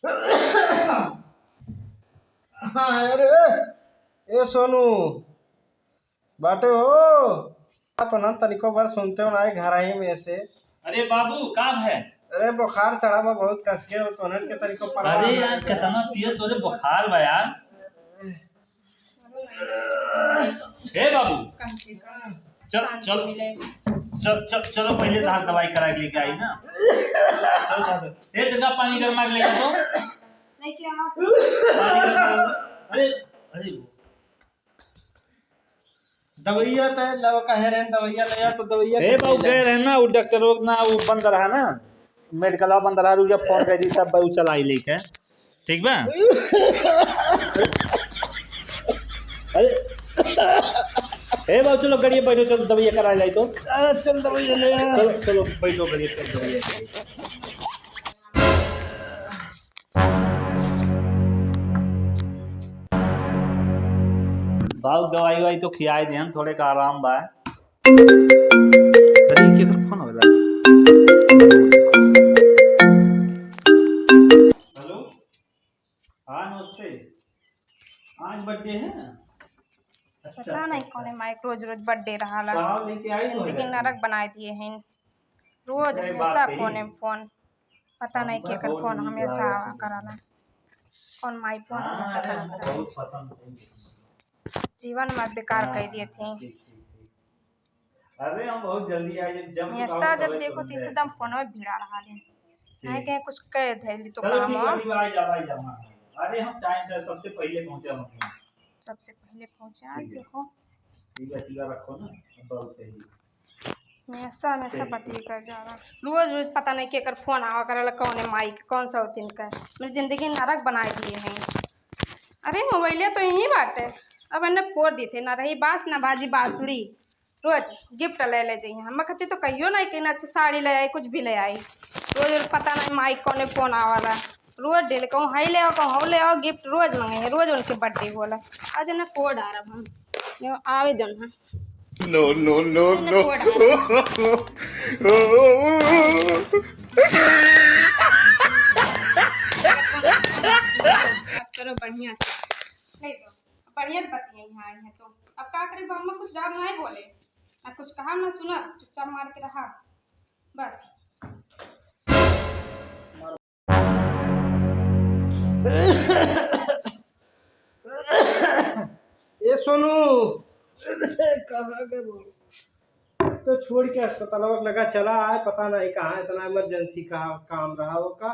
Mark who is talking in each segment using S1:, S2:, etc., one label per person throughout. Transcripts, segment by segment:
S1: हाँ अरे ए सोनू बाटे हो तो ना तनिको बार सुनते हो ना घर ही में से।
S2: अरे बाबू काम है।
S1: अरे बुखार चढ़ा बा बहुत कस के हो तो के तनिको परवाह
S2: अरे
S1: ना
S2: यार कितना तेज तोरे बुखार बा यार। हे बाबू चल चल चल चल चलो पहले धार दवाई करा के लेके आई ना। चल चल ये जगह पानी गर्मा के लेके तो नहीं क्या अरे अरे
S1: दवाइया तो लव कहे रहे दवाइया ले तो दवाइया
S2: हे बाबू कह रहे ना वो डॉक्टर लोग ना वो बंद रहा ना मेडिकल बंद रहा जब फोन कर दी सब बहु चलाई लेके ठीक बा। अरे हे बाबू चलो गाड़ी बैठो चलो दवाइया करा जाए तो
S1: चल दवाइया ले
S2: चलो चलो बैठो गाड़ी चल दवाइया बाबू दवाई वाई तो खियाई देन थोड़े का आराम बा। अरे के फोन होला। हेलो हाँ नमस्ते आज बर्थडे है।
S3: पता नहीं कौन माइक रोज रोज बर्थडे रहा ला
S2: लेके आई तो
S3: जिंदगी नरक बना दिए हैं रोज हमेशा फोन पता नहीं के कर फोन हमेशा आवा कराला कौन माई फोन हमेशा करा
S2: बहुत पसंद
S3: जीवन में बेकार कर दिए थे।
S2: अरे हम बहुत जल्दी आए जब
S3: हमेशा जब देखो तो एकदम फोन में भिड़ा रहा है नहीं कहे कुछ कह थे तो
S2: चलो
S3: काम
S2: ठीक है आ जा अरे हम टाइम से सबसे पहले पहुंचे हम
S3: सबसे पहले पहुंचे आज देखो
S2: ठीक है रखो ना बहुत सही
S3: हमेशा हमेशा बती कर जा रहा रोज रोज पता नहीं के कर फोन आवा कर कौन है माइक कौन सा होती इनका मेरी जिंदगी नरक बना दिए हैं। अरे मोबाइल तो यही बात है अब इन्हें फोड़ दी थे ना रही बास ना बाजी बांसुरी रोज गिफ्ट ले जाइए हम खती तो कहियो नहीं कि ना अच्छी साड़ी ले आई कुछ भी ले आई रोज रोज पता नहीं माइक कौन फोन आवाला रोज डेली कहूँ हाई ले आओ कहूँ हाउ ले आओ गिफ्ट रोज मंगे हैं रोज उनके बर्थडे बोला आज इन्हें फोड़ आ रहा हम आवेदन है
S4: No, no, no, no.
S3: करो बढ़िया से नहीं तो बढ़िया बतिया यहाँ है तो अब क्या करें हम कुछ ज्यादा नहीं बोले ना कुछ कहा ना सुना चुपचाप मार के रहा बस।
S1: ये सोनू कहाँ गए तो छोड़ के अस्पताल लगा चला आए पता नहीं कहाँ इतना इमरजेंसी का काम रहा वो का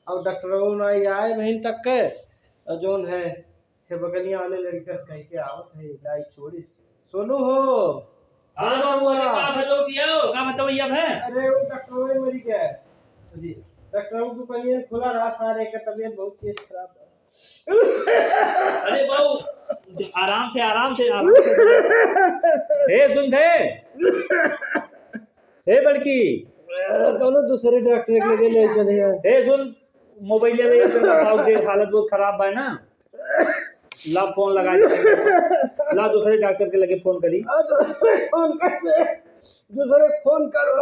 S1: और डॉक्टरों नहीं आए बहन तक के और जोन है बगलिया वाले लड़के से कह के आवत है लाई छोड़ी सोनू हो
S2: हाँ बाबू अरे का हेलो दियो का बताओ ये है।
S1: अरे वो डॉक्टर मरी गया जी डॉक्टर को कहीं खुला रहा सारे का तबीयत बहुत तेज खराब है।
S2: अरे बाबू आराम से हे सुन थे हे बड़की
S1: दोनों दूसरे डॉक्टर के लगे ले चले
S2: हे सुन मोबाइल ले बाबू देख हालत बहुत खराब है ना ला फोन लगा ला दूसरे डॉक्टर के लगे फोन करी
S1: फोन कर दे दूसरे फोन करो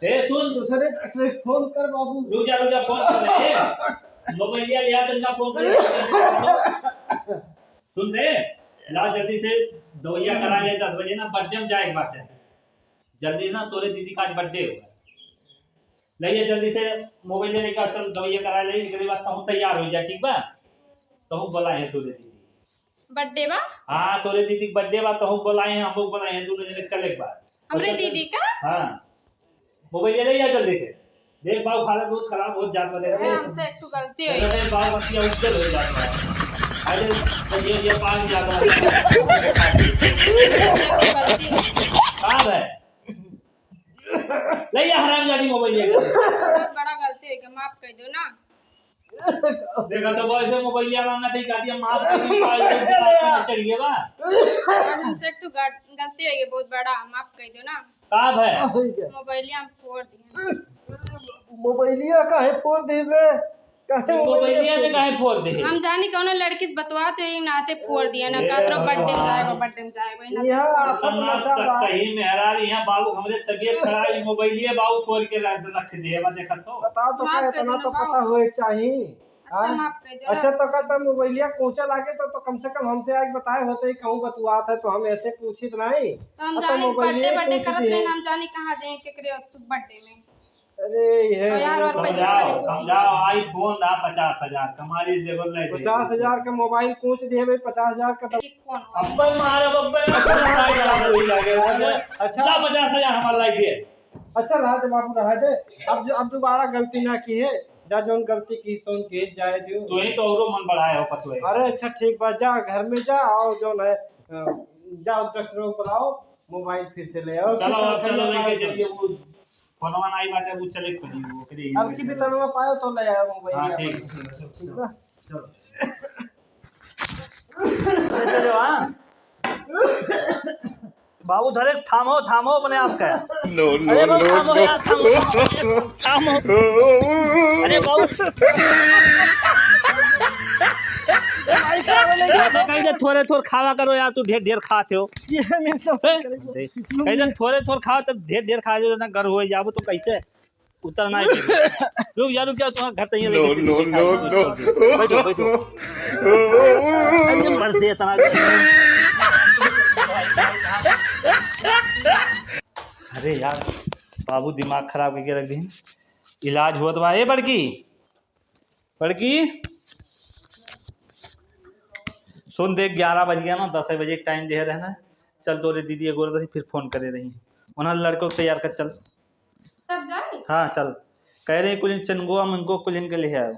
S2: हे सुन
S1: दूसरे डॉक्टर फोन कर बाबू
S2: रुक जा फोन कर रहे मोबाइल लिया तंगा फोन कर सुन दे ला जल्दी से दवाइया करा ले 10 बजे ना बर्थडे में जाए बात है जल्दी ना तोरे दीदी का आज बर्थडे होगा ले जल्दी से मोबाइल लेकर चल दवाइया करा ले इसके बाद कहूं तैयार हो जा ठीक बा कहूं बोलाए हैं तोरे दीदी
S3: बर्थडे बा
S2: हां तोरे दीदी बर्थडे बा कहूं बोलाए हैं हम लोग बोलाए हैं दोनों जने चले एक बार
S3: हमरे दीदी का
S2: हां मोबाइल ले जा जल्दी से देख बाबू हालत बहुत खराब हो जात वाले
S3: हमसे एक तो गलती हुई
S2: अरे बाबू बतिया उज्जल हो जाता है अरे ये पानी जाता है कहां है ले या हरामजादी मोबाइल ले
S3: बहुत बड़ा गलती है माफ कर दो ना
S2: देखा तो वैसे मोबाइल वाला ठीक आती है मार के पाल चढ़िए बा
S3: आज हमसे एक तो गलती हो गई बहुत बड़ा माफ कर दो ना
S2: कब है
S3: मोबाइल हम फोड़ दिए
S1: मोबाइलिया काहे फोड़ दी रे
S2: मोबाइलिया में काहे फोड़ दे
S3: हम जानी कौन लड़की से बतवा तो एक नाते फोड़ दिया ना कातरो बर्थडे में जाएगा
S1: यहाँ आफत मचा बा।
S2: कहीं मेहरार यहाँ बाबू हमरे तबीयत खराब है मोबाइलिया बाबू फोड़ के रख दे बा देखत हो।
S1: बताओ तो
S3: माफ
S1: क्या
S3: कर
S1: इतना
S3: दो
S1: तो
S3: ना
S1: पता होए चाहिए।
S3: अच्छा
S1: हाँ?
S3: माफ कर दो
S1: अच्छा तो कहता मोबाइलिया कोचा लागे तो कम से कम हमसे आज बताए होते कहूँ बतुआत है तो हम ऐसे पूछित नहीं।
S3: तो हम
S1: अच्छा
S3: जाने
S1: मोबाइलिया
S3: बर्थडे
S1: पूछ
S3: करत
S1: दिए।
S3: नहीं हम जाने कहाँ जाए केकरे बर्थडे में।
S1: अरे ये
S3: और यार और पैसे
S2: समझाओ समझाओ आईफोन दा 50,000 कमारी देवल नहीं दे
S1: 50,000 का मोबाइल पूछ दिए भाई 50,000 का
S3: कि कौन हुआ?
S2: अब्बे मारे अब्बे अच्छा 50,000 हमारा लाइक
S1: अच्छा रहा दे बाबू रहा दे। अब दोबारा गलती ना की है जा जोन गलती की तो उनके जाए दियो।
S2: तो ही तो औरो मन बढ़ाए हो पतवे।
S1: अरे अच्छा ठीक बात जा घर में जा और जो है जाओ डॉक्टर को बुलाओ मोबाइल फिर से ले आओ।
S2: चलो अब चलो लेके चलिए वो फोनवा आई बाटे वो चले पड़ी वो करे
S1: अब की भी तनवा पायो तो ले आओ मोबाइल।
S2: हां ठीक
S1: ठीक है
S2: चलो चलो हां बाबू धरे थामो थामो अपने आप का।
S4: No,
S2: अरे
S4: no,
S2: बाबू थामो
S4: no,
S2: यार थामो थामो
S4: no.
S2: अरे बाबू कहीं थोड़े थोड़े खावा करो यार तू ढेर ढेर खाते हो। कहीं थोड़े थोड़े खाओ तब ढेर ढेर खा जो ना घर हो जाबो तो कैसे उतरना है। रुक जा तुम्हारा घर तैयार
S4: No,
S2: लेके
S4: no, no, no.
S2: बैठो बैठो अरे मर से इतना अरे यार बाबू दिमाग खराब करके रख दी। इलाज हुआ तो बा ए बड़की बड़की सुन देख 11 बज गया ना 10 बजे एक टाइम दे रहना चल तोरे दीदी एगो रही फिर फोन करे रही उन्होंने लड़कों को तैयार कर चल
S3: सब जाए
S2: हाँ चल कह रहे कुछ चनगो मंगो कुछ के लिए आयो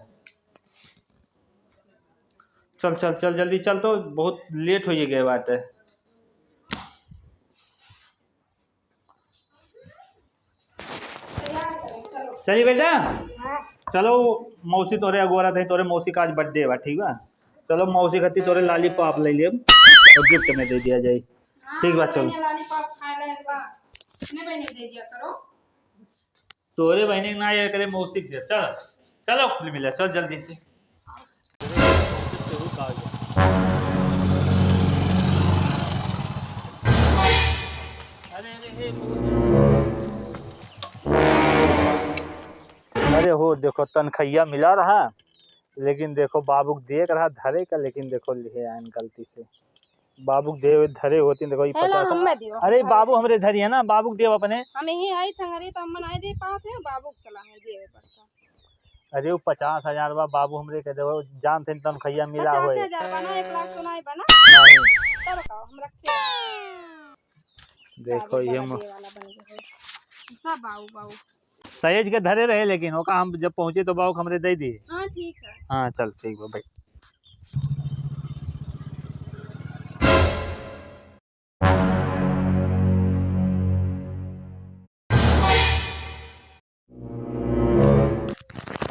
S2: चल चल चल जल्दी चल तो बहुत लेट हो गए बात है। चलिए बेटा चलो मौसी तोरे अगोरा थे तोरे मौसी का आज बर्थडे बा ठीक बा चलो मौसी खाती तोरे लाली पाप ले लियो और गिफ्ट में दे दिया जाए ठीक बा चलो तोरे बहने ना ये करे मौसी के चल चलो मिले चल जल्दी से अरे हो देखो तनखैया मिला रहा लेकिन देखो बाबू देख रहा धरे का लेकिन देखो लिखे आयन गलती से बाबू देव धरे होती देखो 50। अरे बाबू हमरे धरी है ना बाबू देव अपने
S3: हम यही आई संगरी तो हम बनाए दे पाते हैं बाबू चला है देवे पड़ता।
S2: अरे वो 50,000 बाबू हमरे कह दे जान थे तनखैया मिला हुआ
S3: 50,000 बना 1 लाख तो नहीं बना
S2: नहीं
S3: तब का हम रखे
S2: देखो ये
S3: वाला बन गया सब बाबू बाबू
S2: सहेज के धरे रहे लेकिन ओका हम जब पहुंचे तो बाबू हमरे दे दिए।
S3: हाँ ठीक है
S2: हाँ चल ठीक है भाई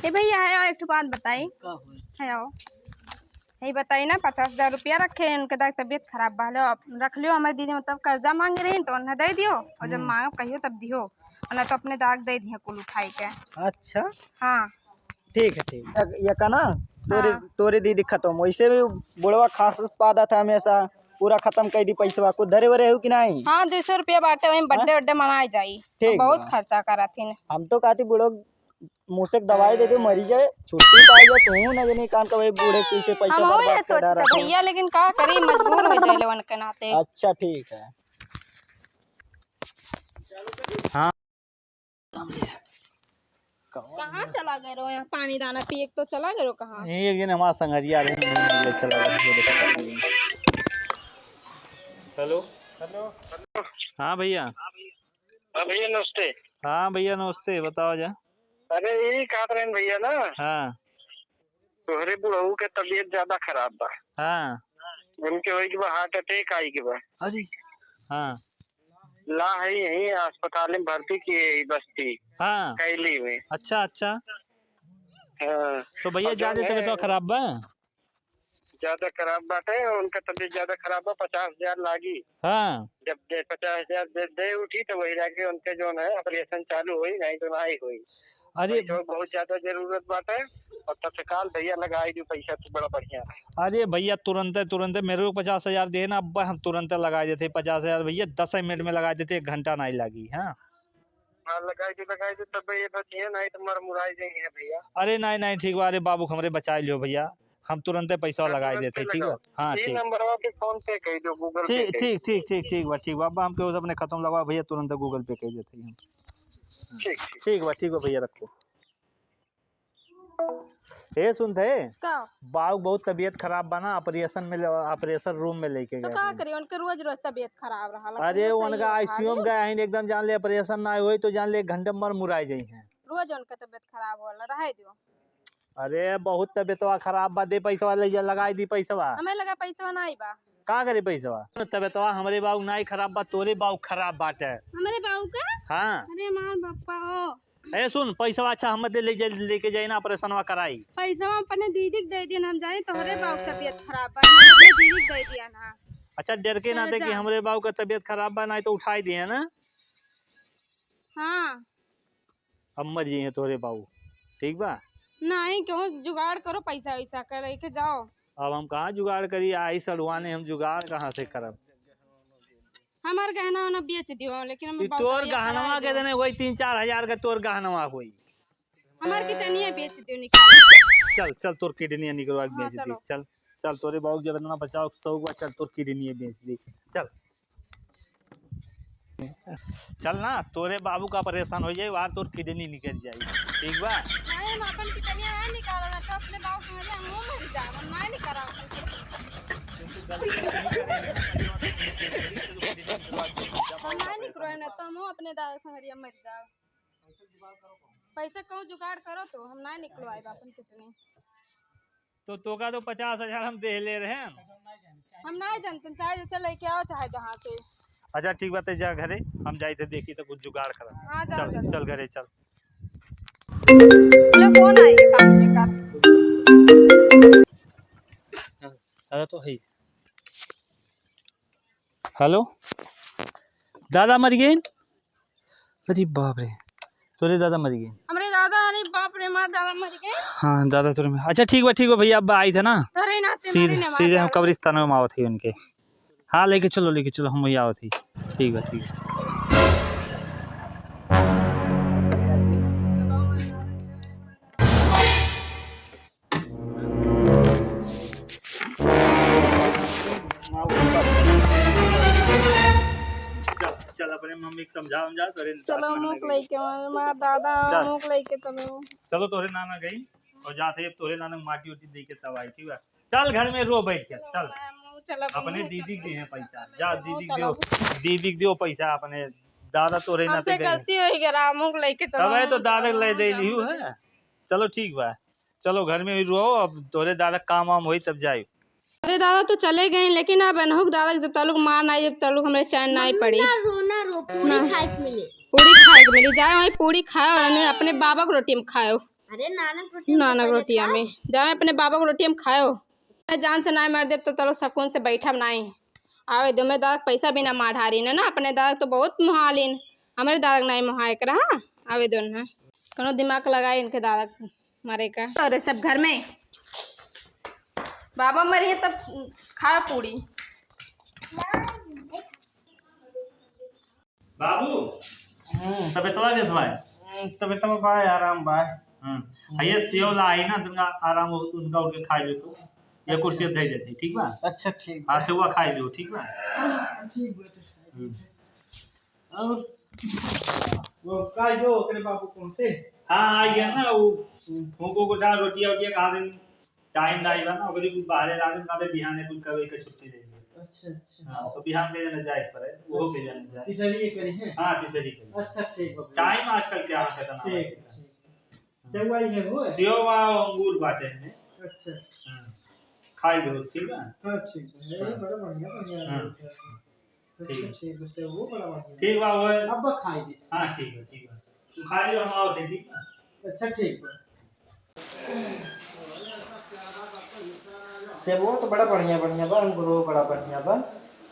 S3: ए भैया है एक बात बताई है आओ यही बताई ना 50,000 रुपया रखे उनके तबीयत खराब बालो रख लियो हमारी दीदी मतलब कर्जा मांगे रही तो उन्हें दे दियो और जब मांगो कहियो तब दियो और ना तो अपने दाग दे दिए कुल उठाई के।
S5: अच्छा
S3: हाँ
S5: ठीक है ठीक ये का ना तोरे
S3: हाँ।
S5: तोरे दीदी खत्म वैसे भी बुढ़वा खास पादा था हमेशा पूरा खत्म कर दी पैसा को धरे वरे हो कि नहीं।
S3: हाँ 200 रुपया बांटे वही बर्थडे वड्डे मनाए जाई
S5: ठीक
S3: बहुत
S5: बा।
S3: खर्चा करा थी
S5: हम तो कहती बुढ़ो मुँह से दवाई दे दो मरी जाए छुट्टी पाई जाए तू न जनी कान का भाई बूढ़े पीछे पैसा
S3: हम वो ये
S5: बर्बाद कर
S3: सोचते
S5: रहा
S3: भैया लेकिन का करी मजबूर हो जाए लोगन के नाते।
S5: अच्छा ठीक है
S3: कहाँ चला गए रो यहाँ पानी दाना पिए तो चला गए रो कहाँ
S2: एक दिन हमारा संगरिया रहे ले चला हेलो
S1: हेलो
S2: हाँ भैया
S6: भैया नमस्ते।
S2: हाँ भैया नमस्ते बताओ जा
S6: अरे यही कहते रहे भैया ना
S2: हाँ
S6: तोहरे बुढ़ऊ के तबीयत ज्यादा खराब बा
S2: हाँ
S6: उनके वही के बा हार्ट अटैक आई के बा
S2: अरे हाँ
S6: ला है यही अस्पताल में भर्ती किए है बस्ती
S2: हाँ
S6: कैली में।
S2: अच्छा अच्छा
S6: हाँ
S2: तो भैया
S6: अब
S2: ज्यादा
S6: जौन है,
S2: तबीयत तो खराब बा
S6: ज्यादा खराब बाटे उनका तबीयत ज्यादा खराब बा 50,000 लागी।
S2: हाँ
S6: जब 50,000 दे उठी तो वही जाके उनके जो है ऑपरेशन चालू हुई नहीं तो नहीं हुई।
S2: अरे
S6: पैसा बहुत ज्यादा जरूरत बाटे और तत्काल भैया लगाई दी पैसा तो बड़ा बढ़िया है।
S2: अरे भैया तुरंत मेरे को 50,000 दे ना, अब हम तुरंत लगा देते 50,000 भैया, 10 मिनट में लगा देते, 1 घंटा नहीं लगी। हाँ
S6: हाँ लगाई दी तब भैया बचिए नहीं तो मर मुराई जाएंगे भैया।
S2: अरे नहीं नहीं ठीक बा, अरे बाबू हमरे बचा लियो भैया, हम तुरंत पैसा
S6: हाँ,
S2: लगा
S6: तुरंत
S2: देते,
S6: पे
S2: ठीक है।
S6: लगाओ।
S2: हाँ
S6: ये
S2: ठीक
S6: नंबर पे फोन पे कह दो, गूगल पे
S2: ठीक
S6: कह
S2: ठीक ठीक ठीक ठीक बा, ठीक बा, अब हम केहू से अपने खत्म लगा भैया, तुरंत गूगल पे कर देते हैं।
S6: दो। ठीक ठीक।
S2: ठीक बा भैया, रखो। ए सुनते
S3: का
S2: बाबू बहुत तबीयत खराब बना, ऑपरेशन रूम में लेके
S3: तो
S2: गए
S3: का
S2: हैं।
S3: करिए, उनके रोज रोज तबीयत खराब रहा।
S2: अरे उनका आईसीयू में गए हैं, एकदम जान ले ऑपरेशन ना हुई तो जान ले 1 घंटे मर मुराई जाई हैं।
S3: रोज उनका तबीयत खराब होला, रहे दियो।
S2: अरे बहुत तबीयतवा खराब बा, दे पैसा ले जा, लगाई दी पैसा।
S3: हमें लगा पैसा नहीं बा।
S2: का करे पैसा, तबीयतवा हमरे बाबू नहीं खराब बा, तोरे बाबू खराब बाटे।
S3: हमारे बाबू का?
S2: हाँ
S3: अरे माँ बापा ओ।
S2: ए सुन, पैसा अच्छा हम लेके जाए ना, ऑपरेशनवा कराई।
S3: पैसा अपने दीदी के दे दिया, हम जाने तोहरे बाबू का तबीयत खराब बा, हमने अपने दीदी के दे दिया ना।
S2: अच्छा डर के ना दे कि हमरे बाबू का तबीयत खराब बा, नहीं तो उठाई दिए ना।
S3: हाँ
S2: अब मर जी तोरे बाबू, ठीक बा।
S3: नहीं क्यों, जुगाड़ करो पैसा वैसा कर के जाओ।
S2: अब हम कहाँ जुगाड़ करी, आई सलवाने हम जुगाड़ कहाँ से करब।
S3: हमार गहना वाना बेच दियो, लेकिन हम
S2: तोर गहनवा के देने वही 3-4 हजार का तोर गहनवा हुई।
S3: हमार कितनिया बेच दियो निकाल।
S2: चल चल तोर किडनी निकलवा के बेच दी,
S3: चलो।
S2: चल चल तोरे बाबू जब इतना बचाओ 100 बा, चल तोर किडनी बेच दी, चल चल ना, तोरे बाबू का ऑपरेशन हो जाए, वहां तोर किडनी निकल जाए, ठीक बा।
S3: नहीं हम अपन कितनिया नहीं निकालना, तो अपने बाबू समझे हम मुंह मर जाए, हम नहीं निकाला। हम नहीं निकरो ना, तो हम अपने दादा संगरिया मर जाए। पैसा कहूँ जुगाड़ करो तो हम नहीं निकलवाए अपन कितनी।
S2: तो तोका तो 50,000 हम दे ले रहे हैं।
S3: हम नहीं जानते, चाहे जैसे लेके आओ चाहे जहाँ से।
S2: अच्छा ठीक बात है, जा घरे, हम जाए थे देखी तो कुछ जुगाड़ करा।
S3: हाँ जाओ
S2: चल
S3: जाओ।
S2: चल घरे चल।
S3: चलो फोन आई है काम के कर।
S2: अरे तो है। हेलो दादा मर गए। अरे बाप रे, तोरे दादा मर गए।
S3: हमारे दादा, अरे बाप रे माँ, दादा मर गए।
S2: हाँ दादा तोरे में, अच्छा ठीक बा भैया, अब आई थे ना
S3: तोरे नाते
S2: सीधे हम कब्रिस्तान में आवत थी उनके। हाँ लेके चलो हम वही आवत थी। ठीक है ठीक है। चल अपने मम्मी को समझा तोरे।
S3: चलो मुख लेके माँ दादा मुख लेके चलो।
S2: चलो तोरे नाना गई और जाते तोरे नाना माटी उटी दे के तब आई, ठीक है। चल घर में रो बैठ के, चल अपने दीदी के हैं पैसा, जा दीदी को दो पैसा अपने, दादा तोरे नाते गई।
S3: गलती हो गया, मुख लेके चलो।
S2: तब तो दादा ले दे लियो है। चलो ठीक बा, चलो घर में भी रो, अब तोरे दादा काम वाम होई तब जाए।
S3: अरे दादा तो चले गए, लेकिन अब अनहुक दादा जब तालुक मार नहीं, जब तालुक हमारे चैन नहीं पड़ी।
S7: रोना रो, पूरी खाए के मिले।
S3: पूरी खाए के मिली, जाए वही पूरी खाओ और अपने बाबा को रोटी में खाओ।
S7: अरे
S3: नानक रोटिया में जाए अपने बाबा को रोटी में खाओ। जान से नहीं मार दे तो चलो सकून से बैठा नहीं आवे दो। मैं दादा पैसा भी ना मार हारी ना, अपने दादा तो बहुत मुहालिन, हमारे दादा नहीं मुहाए कर। हाँ आवे दो ना, कोनो दिमाग लगाए इनके दादा मारे का। अरे सब घर में बाबा मरी है तब खाओ पूरी।
S2: बाबू तबियतवा कैसे भाई?
S1: तबियत में बाय आराम बाय।
S2: ये सेव लाई ना तुमका आराम हो, उनका उनके खाई लो तो ये कुर्सी दे देती, ठीक बा।
S1: अच्छा ठीक
S2: हाँ सेवा खाई लो, ठीक बा।
S1: और वो का जो ओकरे बाबू कौन से?
S2: हाँ आ गया ना वो, उनको कुछ रोटियां वोटियां खा दें, टाइम नहीं बा ना, ओकरे कुछ बाहर ला दें, ना बिहाने कुछ कवे के छुट्टी दे दी।
S1: अच्छा अच्छा।
S2: हाँ तो बिहान के जाने जाए पर है, वो के जाने जाए।
S1: तीसरी ये करी है?
S2: हाँ तीसरी के।
S1: अच्छा ठीक है।
S2: टाइम आजकल क्या है खत्म।
S1: ठीक सेवाई है वो?
S2: सेवा अंगूर बाटे हैं।
S1: अच्छा
S2: खाई लो, ठीक है।
S1: हाँ ठीक है, ये बड़ा बढ़िया बढ़िया।
S2: ठीक है
S1: ठीक है, वो बड़ा बढ़िया।
S2: ठीक बा वो।
S1: अब खाई दे।
S2: हाँ ठीक है तू खाई लो, हम आओ थे, ठीक है।
S1: अच्छा ठीक है। सेबो तो बड़ा बढ़िया बढ़िया बा, अंगूरो बड़ा बढ़िया बा।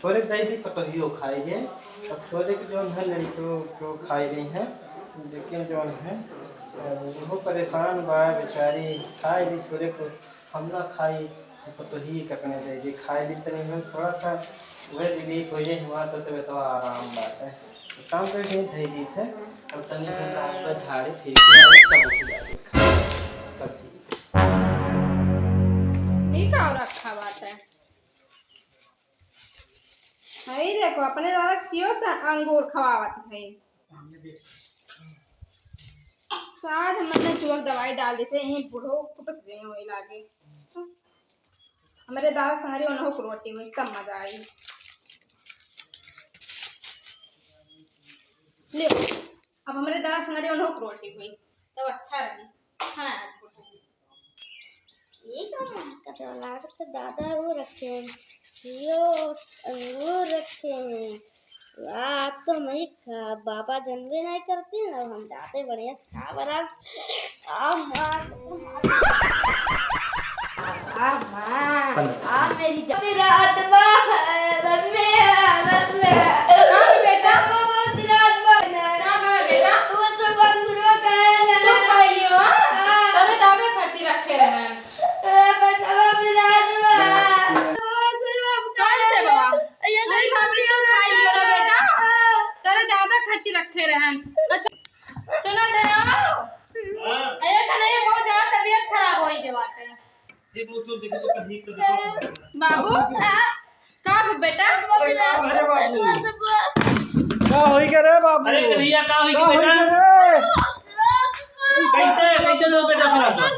S1: थोड़े दही दी कटहियो खाई है, अब थोड़े के जो है लड़कियों जो खाई रही हैं लेकिन जो है वो परेशान बा बेचारी, खाए ली छोरे को हम ना खाई तो ही ककने दे दी, खाए ली तनी हम थोड़ा सा वह रिलीफ हो जाए हुआ तो आराम बात है। काम पे नहीं धई दी थे अब तनी दिन रात पर झाड़ी ठीक है तब उठ जाए तब
S3: ठीक है और रखा बात है। अरे देखो अपने दादा क्यों से अंगूर खवावत है। शायद हमने चुवक दवाई डाल देते यहीं बूढ़ो कुटक गए हो लागे। हमारे दादा संगरी उन्हों को रोटी हुई तब मजा आई। ले अब हमारे दादा संगरी उन्हों को रोटी हुई तब अच्छा रही। हाँ
S7: ये कटोला तो दादा वो रखे हैं, यो अंगूर रखे हैं। वाह अब तो मैं खा बाबा जन्मे नहीं करते ना, हम जाते बढ़िया से खा बरा। मेरी रात
S3: बेटा बेटा
S7: तू तो बंगुरवा कहला
S3: तो खाई लियो तबे दादा खट्टी रखे रहे हैं। कौन से बाबा अरे बाबरी तो खाई लियो रे बेटा तबे दादा खट्टी रखे रहे हैं। अच्छा सुनो दे अरे कने बहुत ज्यादा तबीयत खराब होई के बात है।
S2: ये बहुत सुन देखो तो कहीं कर
S3: बाबू का बेटा
S1: क्या होई के रे बाबू?
S2: अरे कन्हैया का हुई
S1: क्या
S2: कि
S1: होई
S2: बेटा
S1: के रे?
S2: कैसे दो बेटा फिर आप
S1: हाँ?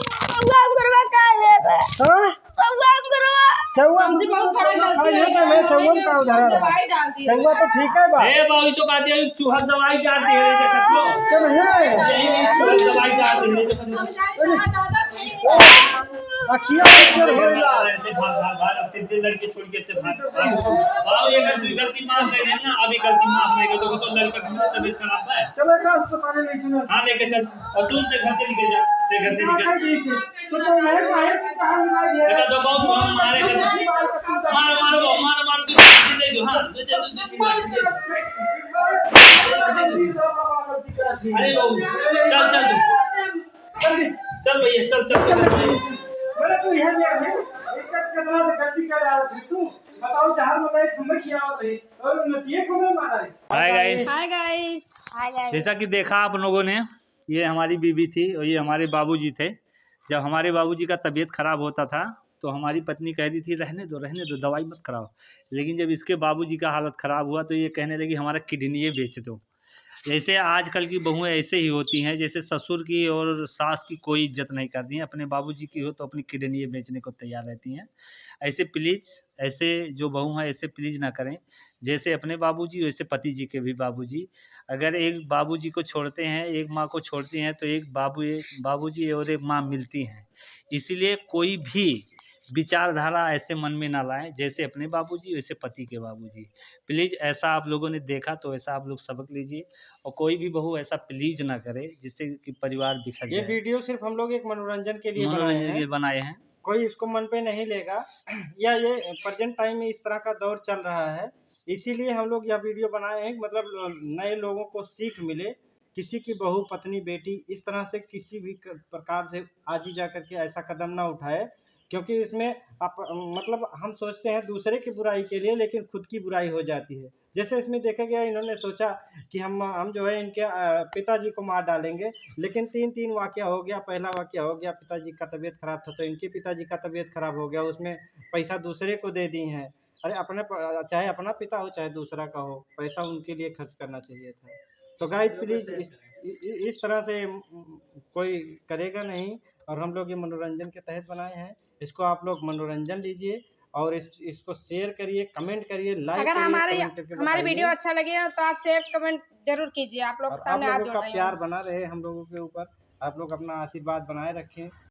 S1: सहुआ
S3: हमसे बहुत बड़ा गलती
S1: खाई
S3: हुई
S1: है मैं सहुआ का उदाहरण है।
S3: दवाई डाल दी
S1: सहुआ तो ठीक है बा।
S2: ए बाबू तो कहते हैं चूहा दवाई जाती है देखत लो
S1: क्या नहीं है?
S2: यही चूहा दवाई जाती है देखत लो
S3: हम जाए दादा खाई
S1: अखिया चल होइला।
S2: ऐसे भाग अब तीन लड़के छोड़ के ऐसे भाग बाबू ये गलती माफ कर देना अभी गलती माफ नहीं कर तो लड़का का तबीयत खराब है
S1: चलो एक अस्पताल ले चलो।
S2: हां लेके चल और तू ते घर से निकल जा ते घर से निकल
S1: तो मैं काहे की कहां मिला दिया?
S2: बेटा तो बहुत हम मारे मारो तू ले दो हां अरे चल चल भैया चल
S1: बोले तू यहां ले है एक कितना गलती कर रहा है तू बताओ जहां में मैं खियावत रही और नतिए को मैं मारा है।
S2: हाय गाइस
S3: हाय गाइस
S2: जैसा कि देखा आप लोगों ने ये हमारी बीवी थी और ये हमारे बाबूजी थे। जब हमारे बाबूजी का तबीयत खराब होता था तो हमारी पत्नी कह दी थी रहने दो दवाई मत कराओ। लेकिन जब इसके बाबूजी का हालत ख़राब हुआ तो ये कहने लगी हमारा किडनी बेच दो। जैसे आजकल की बहुएं ऐसे ही होती हैं जैसे ससुर की और सास की कोई इज्जत नहीं करती हैं, अपने बाबूजी की हो तो अपनी किडनी बेचने को तैयार रहती हैं। ऐसे प्लीज़ ऐसे जो बहू हैं ऐसे प्लीज़ ना करें। जैसे अपने बाबूजी वैसे पति जी के भी बाबूजी। अगर एक बाबूजी को छोड़ते हैं एक माँ को छोड़ती हैं तो एक बाबूजी और एक माँ मिलती हैं। इसीलिए कोई भी विचारधारा ऐसे मन में ना लाएं जैसे अपने बाबूजी वैसे पति के बाबूजी। प्लीज़ ऐसा आप लोगों ने देखा तो ऐसा आप लोग सबक लीजिए और कोई भी बहू ऐसा प्लीज़ ना करे जिससे कि परिवार बिखर
S1: ये
S2: जाए।
S1: वीडियो सिर्फ हम लोग एक मनोरंजन के लिए बनाए
S2: मनोरंजन के लिए
S1: हैं,
S2: बनाए हैं।
S1: कोई इसको मन पे नहीं लेगा या ये प्रेजेंट टाइम में इस तरह का दौर चल रहा है इसीलिए हम लोग यह वीडियो बनाए हैं। मतलब नए लोगों को सीख मिले, किसी की बहू पत्नी बेटी इस तरह से किसी भी प्रकार से आज ही जा करके ऐसा कदम ना उठाए, क्योंकि इसमें आप मतलब हम सोचते हैं दूसरे की बुराई के लिए लेकिन खुद की बुराई हो जाती है। जैसे इसमें देखा गया इन्होंने सोचा कि हम जो है इनके पिताजी को मार डालेंगे, लेकिन तीन वाकया हो गया। पहला वाकया हो गया पिताजी का तबीयत खराब था तो इनके पिताजी का तबीयत खराब हो गया, उसमें पैसा दूसरे को दे दी हैं। अरे अपने चाहे अपना पिता हो चाहे दूसरा का हो, पैसा उनके लिए खर्च करना चाहिए था। तो गाइस प्लीज़ इस तरह से कोई करेगा नहीं और हम लोग ये मनोरंजन के तहत बनाए हैं। इसको आप लोग मनोरंजन लीजिए और इसको शेयर करिए, कमेंट करिए, लाइक
S3: अगर
S1: करिए,
S3: हमारी वीडियो अच्छा लगे तो आप शेयर कमेंट जरूर कीजिए। आप लोग
S1: और आप
S3: सामने हाथ
S1: लोगों
S3: जोड़
S1: का
S3: रहे हैं।
S1: प्यार बना रहे हम लोगों के ऊपर। आप लोग अपना आशीर्वाद बनाए रखें।